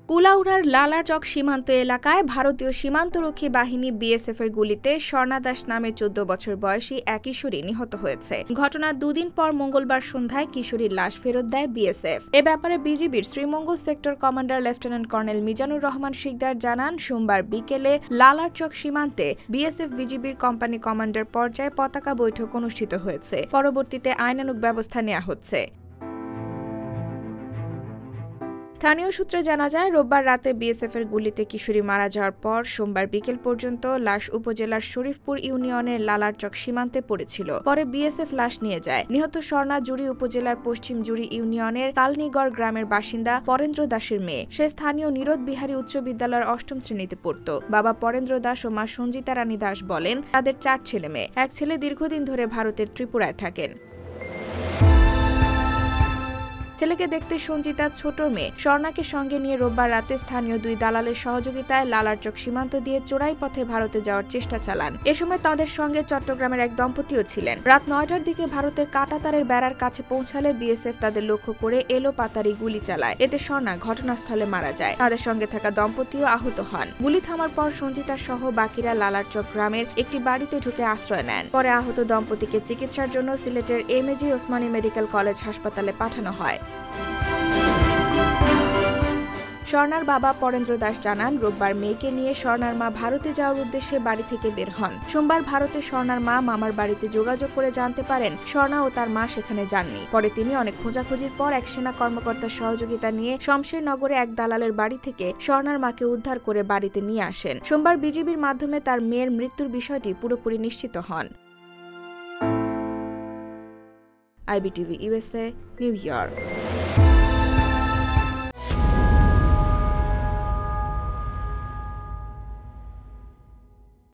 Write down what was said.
কুলাউড়ার লালাচক সীমান্ত এলাকায় ভারতীয় সীমান্তরক্ষী বাহিনী বিএসএফের গুলিতে স্বর্ণা দাস নামে ১৪ বছর বয়সী এক কিশোরী নিহত হয়েছে। ঘটনার দুদিন পর মঙ্গলবার সন্ধ্যায় কিশোরীর লাশ ফেরত দেয় বিএসএফ। এ ব্যাপারে বিজিবির Sreemangal sector commander lieutenant colonel Mizanur Rahman Shikder জানান, সোমবার বিকেলে লালাচক সীমান্তে বিএসএফ বিজিবির কোম্পানি কমান্ডার পর্যায়ে পতাকা বৈঠক অনুষ্ঠিত হয়েছে। পরবর্তীতে আইনানুগ ব্যবস্থা নেওয়া হচ্ছে। স্থানীয় সূত্রে জানা যায়, রোববার রাতে বিএসএফের গুলিতে কিশোরী মারা যাওয়ার পর সোমবার বিকেল পর্যন্ত লাশ উপজেলার শরীফপুর ইউনিয়নের লালারচক সীমান্তে পড়েছিল। পরে বিএসএফ লাশ নিয়ে যায়। নিহত স্বর্ণা জুড়ি উপজেলার পশ্চিম জুড়ি ইউনিয়নের কালনিগড় গ্রামের বাসিন্দা পরেন্দ্র দাসের মেয়ে। সে স্থানীয় নীরদ বিহারী উচ্চ বিদ্যালয়ের ৮ম শ্রেণীতে পড়ত। বাবা পরেন্দ্র দাস ও মা সঞ্জিতা রানী দাস বলেন, তাদের ৪ ছেলে মেয়ে। এক ছেলে দীর্ঘদিন ধরে ভারতের ত্রিপুরায় থাকেন। ছেলেকে দেখতে সঞ্জিতার ছোট মেয়ে স্বর্ণাকে সঙ্গে নিয়ে রোববার রাতে স্থানীয় 2 দালালের সহযোগিতায় লালারচক সীমান্ত দিয়ে চোরাই পথে ভারতে যাওয়ার চেষ্টা চালান। এ সময় তাঁদের সঙ্গে চট্টগ্রামের এক দম্পতিও ছিলেন। রাত 9টার দিকে ভারতের কাঁটাতারের বেড়ার কাছে পৌঁছালে বিএসএফ তাদের লক্ষ্য করে এলোপাতাড়ি গুলি চালায়। এতে স্বর্ণা ঘটনাস্থলে মারা যায়। তাদের সঙ্গে থাকা দম্পতিও আহত হন। গুলি থামার পর সঞ্জিতা সহ বাকিরা লালারচক গ্রামের একটি বাড়িতে ঢুকে আশ্রয় নেন। পরে আহত দম্পতিকে চিকিৎসার জন্য সিলেটের এমএজি ওসমানী মেডিকেল কলেজ হাসপাতালে পাঠানো হয়। স্বর্ণার বাবা পরেন্দ্র দাস জানান, রোববার মেয়েকে নিয়ে স্বর্ণার মা ভারতে যাওয়ার উদ্দেশ্যে বাড়ি থেকে বের হন। সোমবার ভারতে স্বর্ণার মা মামার বাড়িতে যোগাযোগ করে জানতে পারেন স্বর্ণা ও তার মা সেখানে যাননি। পরে তিনি অনেক খোঁজাখুঁজির পর এক সেনা কর্মকর্তার সহযোগিতা নিয়ে শমশেরনগরে এক দালালের বাড়ি থেকে স্বর্ণার মাকে উদ্ধার করে বাড়িতে নিয়ে আসেন। সোমবার বিজিবির মাধ্যমে তার মেয়ের মৃত্যুর বিষয়টি পুরোপুরি নিশ্চিত হন। IBTV USA, new York.